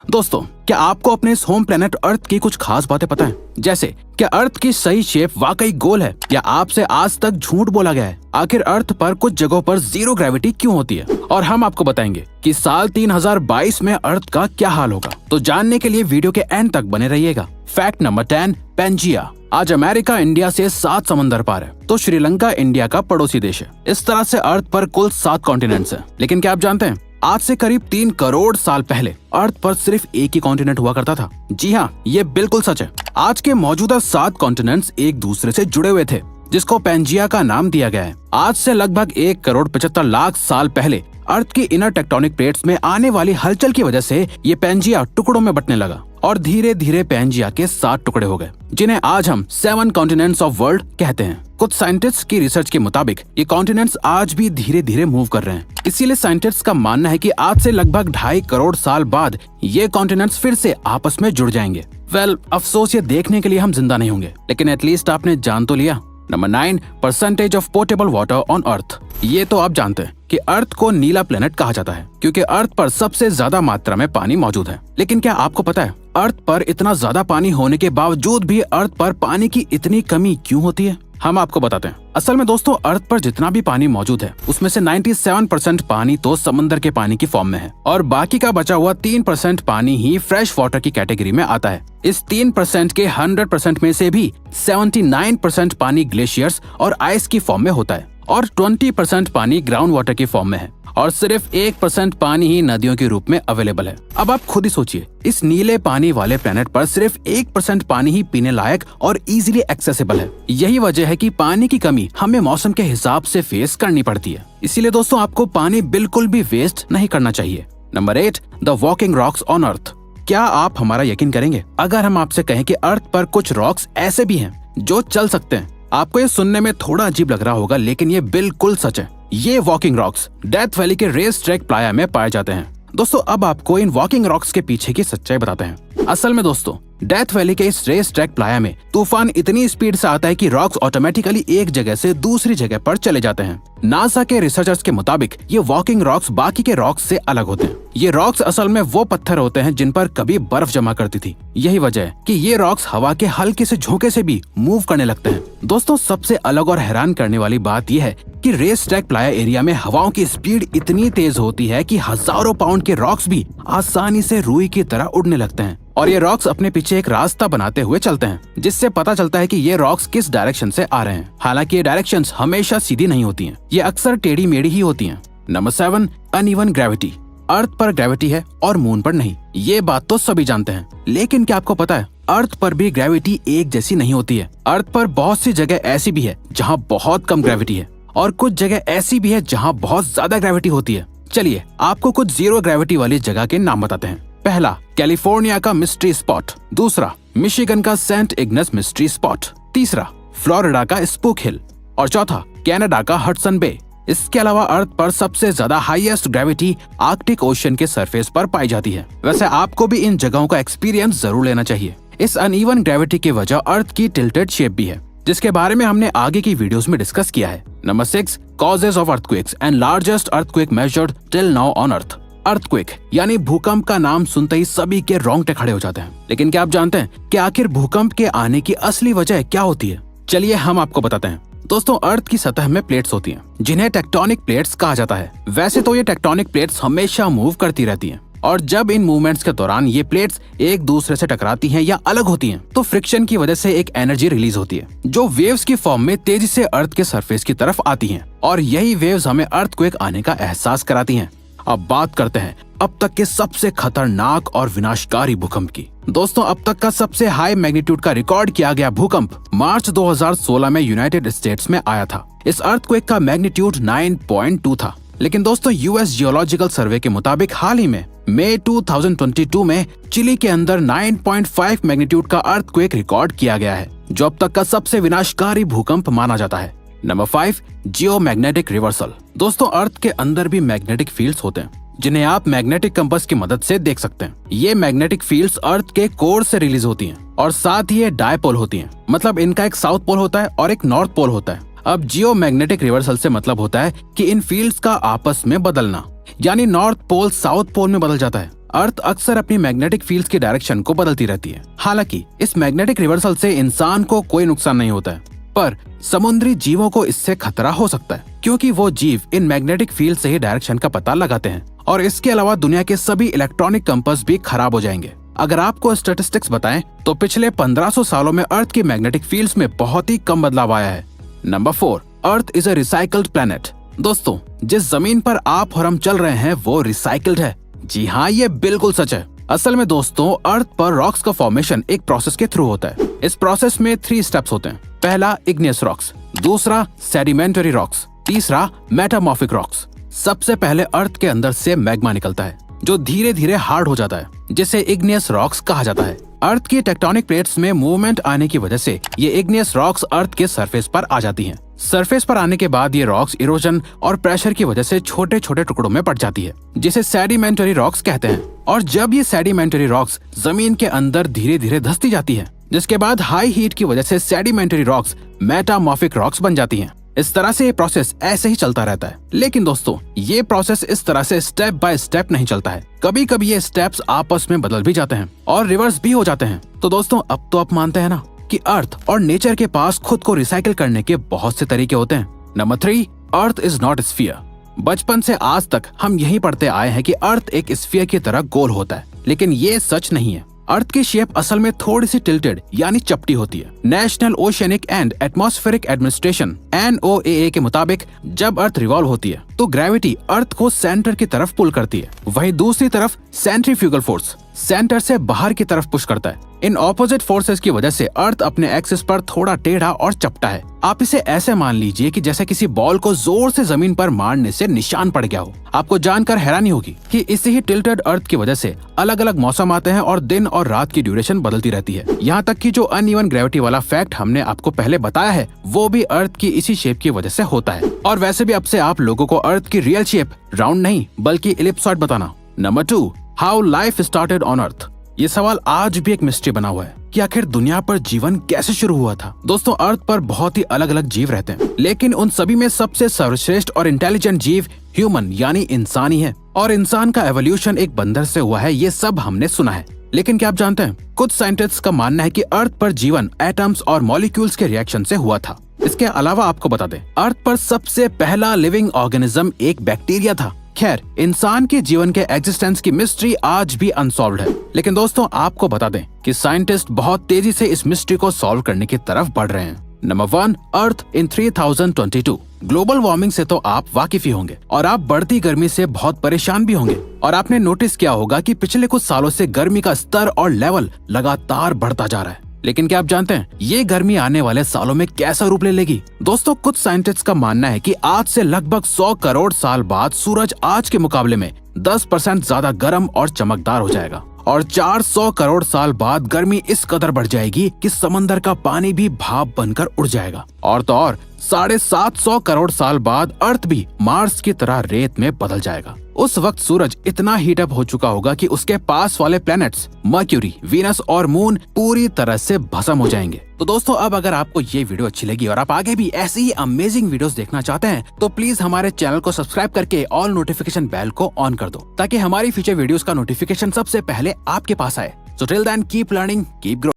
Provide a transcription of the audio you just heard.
दोस्तों, क्या आपको अपने इस होम प्लेनेट अर्थ की कुछ खास बातें पता है? जैसे क्या अर्थ की सही शेप वाकई गोल है या आपसे आज तक झूठ बोला गया है? आखिर अर्थ पर कुछ जगहों पर जीरो ग्रेविटी क्यों होती है? और हम आपको बताएंगे कि साल 3022 में अर्थ का क्या हाल होगा। तो जानने के लिए वीडियो के एंड तक बने रहिएगा। Fact number 10, Pangaea. आज अमेरिका इंडिया से 7 समंदर पार है, तो श्रीलंका इंडिया का पड़ोसी देश है। इस तरह से अर्थ पर कुल 7 कॉन्टिनेंट्स हैं। लेकिन क्या आप जानते हैं, आज से करीब 3 करोड़ साल पहले अर्थ पर सिर्फ एक ही कॉन्टिनेंट हुआ करता था। जी हाँ, ये बिल्कुल सच है। आज के मौजूदा 7 कॉन्टिनेंट्स एक दूसरे से जुड़े हुए थे, जिसको पेंजिया का नाम दिया गया है। आज से लगभग 1 करोड़ 75 लाख साल पहले अर्थ की इनर टेक्टोनिक प्लेट्स में आने वाली हलचल की वजह से ये पेंजिया टुकड़ों में बंटने लगा और धीरे धीरे पेंजिया के 7 टुकड़े हो गए, जिन्हें आज हम 7 कॉन्टिनेंट्स ऑफ वर्ल्ड कहते हैं। कुछ साइंटिस्ट्स की रिसर्च के मुताबिक ये कॉन्टिनेंट्स आज भी धीरे धीरे मूव कर रहे हैं। इसीलिए साइंटिस्ट्स का मानना है कि आज से लगभग 2.5 करोड़ साल बाद ये कॉन्टिनेंट्स फिर से आपस में जुड़ जाएंगे। अफसोस ये देखने के लिए हम जिंदा नहीं होंगे, लेकिन एटलीस्ट आपने जान तो लिया। Number 9, percentage of portable water on earth. ये तो आप जानते हैं कि अर्थ को नीला प्लेनेट कहा जाता है, क्योंकि अर्थ पर सबसे ज्यादा मात्रा में पानी मौजूद है। लेकिन क्या आपको पता है, अर्थ पर इतना ज्यादा पानी होने के बावजूद भी अर्थ पर पानी की इतनी कमी क्यों होती है? हम आपको बताते हैं। असल में दोस्तों, अर्थ पर जितना भी पानी मौजूद है, उसमें से 97% पानी तो समंदर के पानी की फॉर्म में है और बाकी का बचा हुआ 3% पानी ही फ्रेश वाटर की कैटेगरी में आता है। इस 3% के 100% में से भी 79% पानी ग्लेशियर्स और आइस की फॉर्म में होता है और 20% पानी ग्राउंड वाटर की फॉर्म में है और सिर्फ 1% पानी ही नदियों के रूप में अवेलेबल है। अब आप खुद ही सोचिए, इस नीले पानी वाले प्लेनेट पर सिर्फ 1% पानी ही पीने लायक और इजीली एक्सेसिबल है। यही वजह है कि पानी की कमी हमें मौसम के हिसाब से फेस करनी पड़ती है। इसीलिए दोस्तों, आपको पानी बिल्कुल भी वेस्ट नहीं करना चाहिए। Number 8, the walking rocks on earth. क्या आप हमारा यकीन करेंगे अगर हम आपसे कहें कि अर्थ पर कुछ रॉक्स ऐसे भी हैं जो चल सकते हैं? आपको ये सुनने में थोड़ा अजीब लग रहा होगा, लेकिन ये बिल्कुल सच है। ये वॉकिंग रॉक्स डेथ वैली के रेस ट्रैक प्लाया में पाए जाते हैं। दोस्तों, अब आपको इन वॉकिंग रॉक्स के पीछे की सच्चाई बताते हैं। असल में दोस्तों, डेथ वैली के इस रेस ट्रैक प्लाया में तूफान इतनी स्पीड से आता है कि रॉक्स ऑटोमेटिकली एक जगह से दूसरी जगह पर चले जाते हैं। नासा के रिसर्चर्स के मुताबिक ये वॉकिंग रॉक्स बाकी के रॉक्स से अलग होते हैं। ये रॉक्स असल में वो पत्थर होते हैं जिन पर कभी बर्फ जमा करती थी। यही वजह है कि ये रॉक्स हवा के हल्के से झोंके से भी मूव करने लगते हैं। दोस्तों, सबसे अलग और हैरान करने वाली बात यह है कि रेस ट्रैक प्लाया एरिया में हवाओं की स्पीड इतनी तेज होती है कि हजारों पाउंड के रॉक्स भी आसानी से रुई की तरह उड़ने लगते हैं और ये रॉक्स अपने पीछे एक रास्ता बनाते हुए चलते हैं, जिससे पता चलता है कि ये रॉक्स किस डायरेक्शन से आ रहे हैं। हालांकि ये डायरेक्शंस हमेशा सीधी नहीं होती हैं, ये अक्सर टेढ़ी मेढ़ी ही होती हैं। Number 7, uneven gravity. अर्थ पर ग्रेविटी है और मून पर नहीं, ये बात तो सभी जानते हैं। लेकिन क्या आपको पता है, अर्थ पर भी ग्रेविटी एक जैसी नहीं होती है। अर्थ पर बहुत सी जगह ऐसी भी है जहाँ बहुत कम ग्रेविटी है और कुछ जगह ऐसी भी है जहाँ बहुत ज्यादा ग्रेविटी होती है। चलिए आपको कुछ जीरो ग्रेविटी वाली जगह के नाम बताते हैं। पहला, कैलिफोर्निया का मिस्ट्री स्पॉट। दूसरा, मिशिगन का सेंट इग्नस मिस्ट्री स्पॉट। तीसरा, फ्लोरिडा का स्पूक हिल और चौथा, कनाडा का हडसन बे। इसके अलावा अर्थ पर सबसे ज्यादा हाईएस्ट ग्रेविटी आर्कटिक ओशन के सरफेस पर पाई जाती है। वैसे आपको भी इन जगहों का एक्सपीरियंस जरूर लेना चाहिए। इस अनइवन ग्रेविटी की वजह अर्थ की टिल्टेड शेप भी है, जिसके बारे में हमने आगे की वीडियोस में डिस्कस किया है। Number 6, causes of earthquakes and largest earthquake measured till now on earth. Earthquake यानी भूकंप का नाम सुनते ही सभी के रोंगटे खड़े हो जाते हैं। लेकिन क्या आप जानते हैं कि आखिर भूकंप के आने की असली वजह क्या होती है? चलिए हम आपको बताते हैं। दोस्तों, अर्थ की सतह में प्लेट्स होती हैं, जिन्हें टेक्टोनिक प्लेट्स कहा जाता है। वैसे तो ये टेक्टोनिक प्लेट्स हमेशा मूव करती रहती हैं और जब इन मूवमेंट्स के दौरान ये प्लेट्स एक दूसरे से टकराती हैं या अलग होती हैं, तो फ्रिक्शन की वजह से एक एनर्जी रिलीज होती है, जो वेव्स की फॉर्म में तेजी से अर्थ के सरफेस की तरफ आती हैं और यही वेव्स हमें अर्थक्वेक आने का एहसास कराती हैं। अब बात करते हैं अब तक के सबसे खतरनाक और विनाशकारी भूकंप की। दोस्तों, अब तक का सबसे हाई मैग्नीट्यूड का रिकॉर्ड किया गया भूकंप मार्च 2016 में यूनाइटेड स्टेट्स में आया था। इस अर्थक्वेक का मैग्नीट्यूड 9.2 था। लेकिन दोस्तों, यूएस जियोलॉजिकल सर्वे के मुताबिक हाल ही में मई 2022 में चिली के अंदर 9.5 मैग्नीट्यूड का अर्थक्वेक रिकॉर्ड किया गया है, जो अब तक का सबसे विनाशकारी भूकंप माना जाता है। Number 5, geomagnetic reversal. दोस्तों, अर्थ के अंदर भी मैग्नेटिक फील्ड्स होते हैं, जिन्हें आप मैग्नेटिक कंपास की मदद से देख सकते हैं। ये मैग्नेटिक फील्ड्स अर्थ के कोर से रिलीज होती हैं और साथ ही ये डायपोल होती हैं, मतलब इनका एक साउथ पोल होता है और एक नॉर्थ पोल होता है। अब जियोमैग्नेटिक रिवर्सल से मतलब होता है कि इन फील्ड्स का आपस में बदलना। यानी नॉर्थ पोल साउथ पोल में बदल जाता है। अर्थ अक्सर अपनी मैग्नेटिक फील्ड्स की डायरेक्शन को बदलती रहती है। हालांकि इस मैग्नेटिक रिवर्सल से इंसान को कोई नुकसान नहीं होता है, पर समुद्री जीवों को इससे खतरा हो सकता है, क्योंकि वो जीव इन मैग्नेटिक फील्ड से ही डायरेक्शन का पता लगाते हैं। और इसके अलावा दुनिया के सभी इलेक्ट्रॉनिक कंपास भी खराब हो जाएंगे। अगर आपको स्टैटिस्टिक्स बताएं तो पिछले 1500 सालों में अर्थ की मैग्नेटिक फील्ड्स में बहुत ही कम बदलाव आया है। Number 4, earth is a recycled planet. दोस्तों, जिस जमीन पर आप और हम चल रहे हैं वो रिसाइकल्ड है। जी हाँ, ये बिल्कुल सच है। असल में दोस्तों, अर्थ पर रॉक्स का फॉर्मेशन एक प्रोसेस के थ्रू होता है। इस प्रोसेस में 3 स्टेप्स होते हैं। पहला इग्नियस रॉक्स, दूसरा सेडिमेंटरी रॉक्स, तीसरा मेटामॉर्फिक रॉक्स। सबसे पहले अर्थ के अंदर से मैग्मा निकलता है, जो धीरे धीरे हार्ड हो जाता है, जिसे इग्नियस रॉक्स कहा जाता है। अर्थ की टेक्टोनिक प्लेट्स में मूवमेंट आने की वजह से ये इग्नियस रॉक्स अर्थ के सरफेस पर आ जाती हैं। सरफेस पर आने के बाद ये रॉक्स इरोजन और प्रेशर की वजह से छोटे छोटे टुकड़ों में बट जाती है, जिसे सेडिमेंटरी रॉक्स कहते हैं। और जब ये सेडिमेंटरी रॉक्स जमीन के अंदर धीरे धीरे धंसती जाती है, जिसके बाद हाई हीट की वजह से सेडिमेंटरी रॉक्स मेटामॉर्फिक रॉक्स बन जाती हैं। इस तरह से ये प्रोसेस ऐसे ही चलता रहता है। लेकिन दोस्तों, ये प्रोसेस इस तरह से स्टेप बाय स्टेप नहीं चलता है। कभी कभी ये स्टेप्स आपस में बदल भी जाते हैं और रिवर्स भी हो जाते हैं। तो दोस्तों, अब तो आप मानते हैं ना कि अर्थ और नेचर के पास खुद को रिसाइकिल करने के बहुत से तरीके होते हैं। Number 3, earth is not sphere. बचपन से आज तक हम यही पढ़ते आए हैं कि अर्थ एक स्फीयर की तरह गोल होता है, लेकिन ये सच नहीं है। अर्थ की शेप असल में थोड़ी सी टिल्टेड यानी चपटी होती है। National oceanic and atmospheric administration NOAA के मुताबिक जब अर्थ रिवॉल्व होती है तो ग्रेविटी अर्थ को सेंटर की तरफ पुल करती है, वहीं दूसरी तरफ सेंट्रीफ्यूगल फोर्स सेंटर से बाहर की तरफ पुश करता है। इन ऑपोजिट फोर्सेस की वजह से अर्थ अपने एक्सिस पर थोड़ा टेढ़ा और चपटा है। आप इसे ऐसे मान लीजिए कि जैसे किसी बॉल को जोर से जमीन पर मारने से निशान पड़ गया हो। आपको जानकर हैरानी होगी कि इसी ही टिल्टेड अर्थ की वजह से अलग अलग मौसम आते हैं और दिन और रात की ड्यूरेशन बदलती रहती है। यहाँ तक कि जो अनइवन ग्रेविटी वाला फैक्ट हमने आपको पहले बताया है, वो भी अर्थ की इसी शेप की वजह से होता है। और वैसे भी अब से आप लोगों को अर्थ की रियल शेप राउंड नहीं बल्कि इलिप्सॉइड बताना। Number 2, how life started on earth. ये सवाल आज भी एक मिस्ट्री बना हुआ है कि आखिर दुनिया पर जीवन कैसे शुरू हुआ था। दोस्तों, अर्थ पर बहुत ही अलग अलग जीव रहते हैं, लेकिन उन सभी में सबसे सर्वश्रेष्ठ और इंटेलिजेंट जीव ह्यूमन यानी इंसान ही है। और इंसान का एवोल्यूशन एक बंदर से हुआ है, ये सब हमने सुना है। लेकिन क्या आप जानते हैं, कुछ साइंटिस्ट्स का मानना है कि अर्थ पर जीवन एटम्स और मॉलिक्यूल्स के रिएक्शन से हुआ था। इसके अलावा आपको बता दें, अर्थ पर सबसे पहला लिविंग ऑर्गेनिज्म एक बैक्टीरिया था। खैर, इंसान के जीवन के एग्जिस्टेंस की मिस्ट्री आज भी अनसॉल्व्ड है। लेकिन दोस्तों, आपको बता दें कि साइंटिस्ट बहुत तेजी से इस मिस्ट्री को सॉल्व करने की तरफ बढ़ रहे हैं। नंबर 1, अर्थ इन 3022। ग्लोबल वार्मिंग से तो आप वाकिफ ही होंगे और आप बढ़ती गर्मी से बहुत परेशान भी होंगे। और आपने नोटिस किया होगा कि पिछले कुछ सालों से गर्मी का स्तर और लेवल लगातार बढ़ता जा रहा है। लेकिन क्या आप जानते हैं ये गर्मी आने वाले सालों में कैसा रूप ले लेगी? दोस्तों, कुछ साइंटिस्ट का मानना है कि आज से लगभग 100 करोड़ साल बाद सूरज आज के मुकाबले में 10% ज्यादा गर्म और चमकदार हो जाएगा। और 400 करोड़ साल बाद गर्मी इस कदर बढ़ जाएगी कि समंदर का पानी भी भाप बनकर उड़ जाएगा। और तो और 750 करोड़ साल बाद अर्थ भी मार्स की तरह रेत में बदल जाएगा। उस वक्त सूरज इतना हीट अप हो चुका होगा कि उसके पास वाले प्लैनेट्स मर्क्यूरी, वीनस और मून पूरी तरह से भस्म हो जाएंगे। तो दोस्तों, अब अगर आपको ये वीडियो अच्छी लगी और आप आगे भी ऐसी ही अमेजिंग वीडियोस देखना चाहते हैं तो प्लीज हमारे चैनल को सब्सक्राइब करके ऑल नोटिफिकेशन बेल को ऑन कर दो, ताकि हमारी फ्यूचर वीडियोस का नोटिफिकेशन सबसे पहले आपके पास आए। So till then keep learning, keep growing.